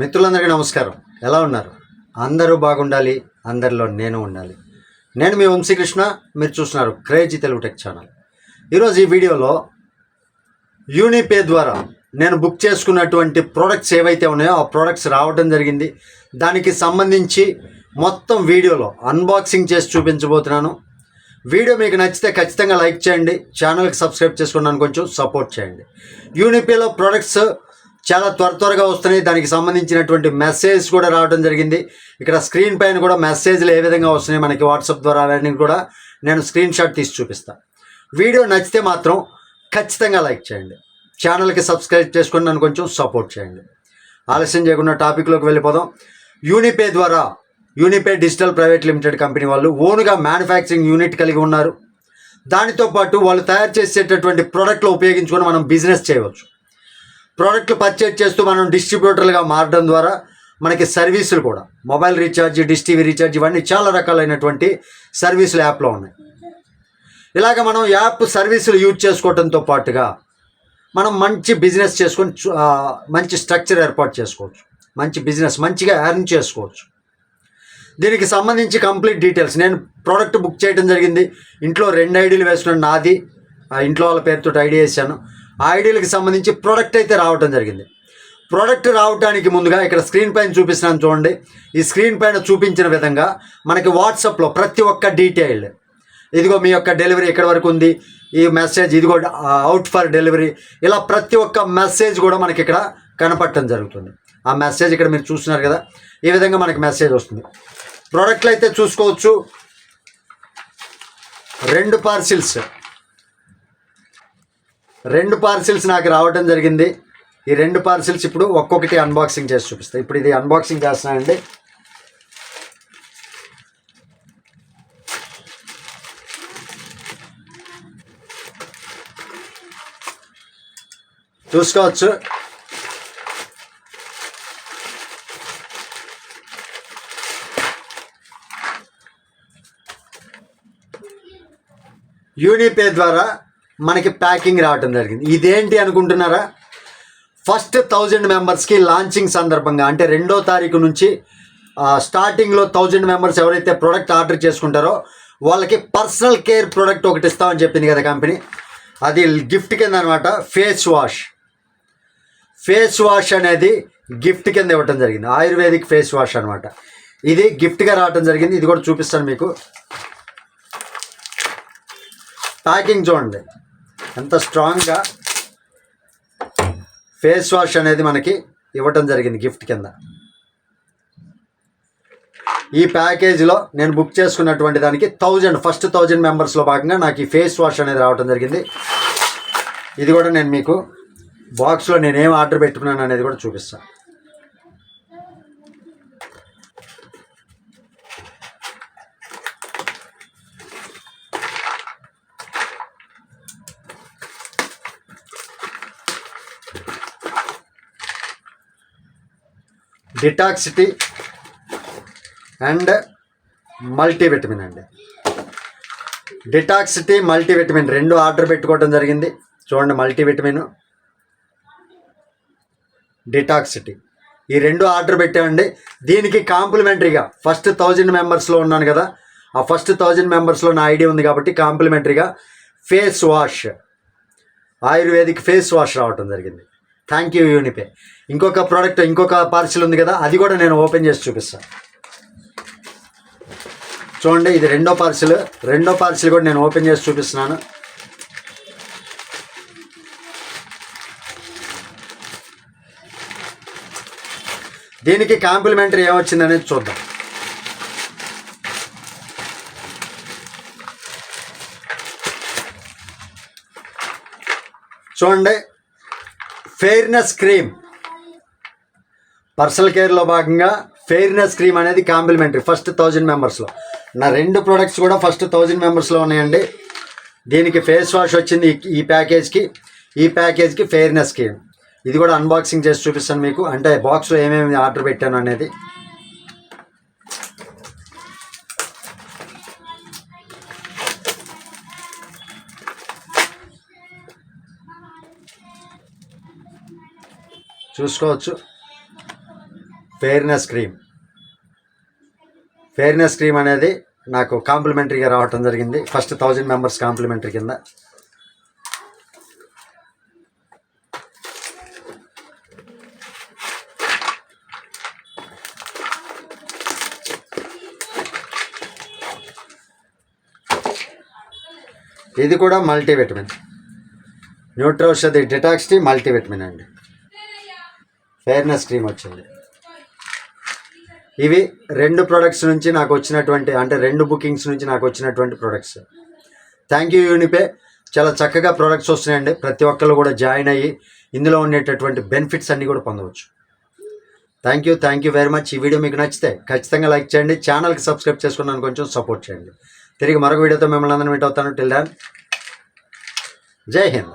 మిత్రులందరికీ నమస్కారం. ఎలా ఉన్నారు? అందరూ బాగుండాలి, అందరిలో నేను ఉండాలి. నేను మీ వంశీకృష్ణ. మీరు చూస్తున్నారు క్రేజీ తెలుగు టెక్ ఛానల్. ఈరోజు ఈ వీడియోలో యూనిపే ద్వారా నేను బుక్ చేసుకున్నటువంటి ప్రోడక్ట్స్ ఏవైతే ఉన్నాయో ఆ ప్రోడక్ట్స్ రావడం జరిగింది. దానికి సంబంధించి మొత్తం వీడియోలో అన్బాక్సింగ్ చేసి చూపించబోతున్నాను. వీడియో మీకు నచ్చితే ఖచ్చితంగా లైక్ చేయండి, ఛానల్కి సబ్స్క్రైబ్ చేసుకున్నాను, కొంచెం సపోర్ట్ చేయండి. యూనిపేలో ప్రోడక్ట్స్ చాలా త్వరగా వస్తున్నాయి. దానికి సంబంధించినటువంటి మెసేజ్ కూడా రావడం జరిగింది. ఇక్కడ స్క్రీన్ పైన కూడా మెసేజ్లు ఏ విధంగా వస్తున్నాయి మనకి వాట్సాప్ ద్వారా అవన్నీ కూడా నేను స్క్రీన్ షాట్ తీసి చూపిస్తాను. వీడియో నచ్చితే మాత్రం ఖచ్చితంగా లైక్ చేయండి, ఛానల్కి సబ్స్క్రైబ్ చేసుకొని నన్ను కొంచెం సపోర్ట్ చేయండి. ఆలస్యం చేయకుండా టాపిక్లోకి వెళ్ళిపోదాం. యూనిపే ద్వారా యూనిపే డిజిటల్ ప్రైవేట్ లిమిటెడ్ కంపెనీ వాళ్ళు ఓన్గా మ్యానుఫ్యాక్చరింగ్ యూనిట్ కలిగి ఉన్నారు. దానితో పాటు వాళ్ళు తయారు చేసేటటువంటి ప్రోడక్ట్లు ఉపయోగించుకొని మనం బిజినెస్ చేయవచ్చు. ప్రోడక్ట్లు పర్చేజ్ చేస్తూ మనం డిస్ట్రిబ్యూటర్లుగా మారడం ద్వారా మనకి సర్వీసులు కూడా mobile recharge, dish TV recharge, ఇవన్నీ చాలా రకాలైనటువంటి సర్వీసులు యాప్లో ఉన్నాయి. ఇలాగ మనం యాప్ సర్వీసులు యూజ్ చేసుకోవడంతో పాటుగా మనం మంచి బిజినెస్ చేసుకొని మంచి స్ట్రక్చర్ ఏర్పాటు చేసుకోవచ్చు, మంచి బిజినెస్ మంచిగా ఎర్న్ చేసుకోవచ్చు. దీనికి సంబంధించి కంప్లీట్ డీటెయిల్స్ నేను ప్రోడక్ట్ బుక్ చేయడం జరిగింది. ఇంట్లో 2 ఐడీలు వేసుకున్నాను. నాది ఇంట్లో వాళ్ళ పేరుతో ఐడి వేసాను. ఆ ఐడీలకు సంబంధించి ప్రోడక్ట్ అయితే రావడం జరిగింది. ప్రోడక్ట్ రావడానికి ముందుగా ఇక్కడ స్క్రీన్ పైన చూపిస్తున్నాను చూడండి. ఈ స్క్రీన్ పైన చూపించిన విధంగా మనకి వాట్సాప్లో ప్రతి ఒక్క డీటెయిల్, ఇదిగో మీ యొక్క డెలివరీ ఎక్కడి వరకు ఉంది, ఈ మెసేజ్ ఇదిగో అవుట్ ఫర్ డెలివరీ, ఇలా ప్రతి ఒక్క మెసేజ్ కూడా మనకి ఇక్కడ కనపడటం జరుగుతుంది. ఆ మెసేజ్ ఇక్కడ మీరు చూస్తున్నారు కదా, ఈ విధంగా మనకి మెసేజ్ వస్తుంది. ప్రోడక్ట్లు అయితే చూసుకోవచ్చు. 2 పార్సిల్స్ నాకు రావడం జరిగింది. ఈ 2 పార్సిల్స్ ఇప్పుడు ఒక్కొక్కటి అన్బాక్సింగ్ చేసి చూపిస్తాను. ఇప్పుడు ఇది అన్బాక్సింగ్ చేస్తున్నానండి. చూసుకోవచ్చు. యూనిపే ద్వారా మనకి ప్యాకింగ్ రావడం జరిగింది. ఇదేంటి అనుకుంటున్నారా? ఫస్ట్ 1000 మెంబర్స్కి లాంచింగ్ సందర్భంగా, అంటే 2వ తారీఖు నుంచి స్టార్టింగ్లో 1000 మెంబర్స్ ఎవరైతే ప్రోడక్ట్ ఆర్డర్ చేసుకుంటారో వాళ్ళకి పర్సనల్ కేర్ ప్రోడక్ట్ ఒకటి ఇస్తామని చెప్పింది కదా కంపెనీ. అది గిఫ్ట్ కింద అనమాట. ఫేస్ వాష్ అనేది గిఫ్ట్ కింద ఇవ్వటం జరిగింది. ఆయుర్వేదిక్ ఫేస్ వాష్ అనమాట. ఇది గిఫ్ట్గా రావటం జరిగింది. ఇది కూడా చూపిస్తాను మీకు. ప్యాకింగ్ చూడండి ఎంత స్ట్రాంగ్గా ఫేస్ వాష్ అనేది మనకి ఇవ్వటం జరిగింది గిఫ్ట్ కింద. ఈ ప్యాకేజీలో నేను బుక్ చేసుకున్నటువంటి దానికి ఫస్ట్ 1000 మెంబర్స్లో భాగంగా నాకు ఈ ఫేస్ వాష్ అనేది రావటం జరిగింది. ఇది కూడా నేను మీకు బాక్స్లో నేనేం ఆర్డర్ పెట్టుకున్నాను అనేది కూడా చూపిస్తాను. డిటాక్సిటీ అండ్ మల్టీవిటమిన్ అండి. డిటాక్సిటీ, మల్టీవిటమిన్ 2 ఆర్డర్ పెట్టుకోవడం జరిగింది. చూడండి, మల్టీవిటమిన్, డిటాక్సిటీ, ఈ 2 ఆర్డర్ పెట్టామండి. దీనికి కాంప్లిమెంటరీగా ఫస్ట్ 1000 మెంబర్స్లో ఉన్నాను కదా, ఆ ఫస్ట్ 1000 మెంబర్స్లో నా ఐడి ఉంది కాబట్టి కాంప్లిమెంటరీగా face wash, ayurvedic face wash రావటం జరిగింది. Thank you Unipay. ఇంకొక ప్రోడక్ట్, ఇంకొక పార్సిల్ ఉంది కదా, అది కూడా నేను ఓపెన్ చేసి చూపిస్తాను. చూడండి, ఇది 2వ పార్సిల్ కూడా నేను ఓపెన్ చేసి చూపిస్తున్నాను. దీనికి కాంప్లిమెంటరీ ఏమొచ్చిందనేది చూద్దాం. చూడండి, ఫెయిర్నెస్ క్రీమ్, పర్సనల్ కేర్లో భాగంగా ఫెయిర్నెస్ క్రీమ్ అనేది కాంప్లిమెంటరీ ఫస్ట్ 1000 మెంబర్స్లో. నా 2 ప్రోడక్ట్స్ కూడా ఫస్ట్ 1000 మెంబర్స్లో ఉన్నాయండి. దీనికి ఫేస్ వాష్ వచ్చింది ఈ ప్యాకేజ్కి ఫెయిర్నెస్ క్రీమ్. ఇది కూడా అన్బాక్సింగ్ చేసి చూపిస్తాను మీకు, అంటే బాక్స్లో ఏమేమి ఆర్డర్ పెట్టాను అనేది. చూసుకోవచ్చు. ఫెయిర్నెస్ క్రీమ్ అనేది నాకు కాంప్లిమెంటరీగా రావటం జరిగింది. ఫస్ట్ 1000 మెంబర్స్ కాంప్లిమెంటరీ కింద. ఇది కూడా మల్టీవిటమిన్, న్యూట్రోషది డిటాక్స్ టీ మల్టీవిటమిన్ అండి. ఫెయిర్నెస్ క్రీమ్ వచ్చింది. ఇవి 2 ప్రొడక్ట్స్ నుంచి నాకు వచ్చినటువంటి, అంటే 2 బుకింగ్స్ నుంచి నాకు వచ్చినటువంటి ప్రొడక్ట్స్. Thank you యూనిపే. చాలా చక్కగా ప్రొడక్ట్స్ వస్తున్నాయండి. ప్రతి ఒక్కళ్ళు కూడా జాయిన్ అయ్యి ఇందులో ఉండేటటువంటి బెనిఫిట్స్ అన్నీ కూడా పొందవచ్చు. Thank you very much. ఈ వీడియో మీకు నచ్చితే ఖచ్చితంగా లైక్ చేయండి. ఛానల్కి సబ్స్క్రైబ్ చేసుకున్నాను కొంచెం సపోర్ట్ చేయండి. తిరిగి మరొక వీడియోతో మిమ్మల్ని అందరినీ మీట్ అవుతాను. టిల్ దెన్, జై హింద్.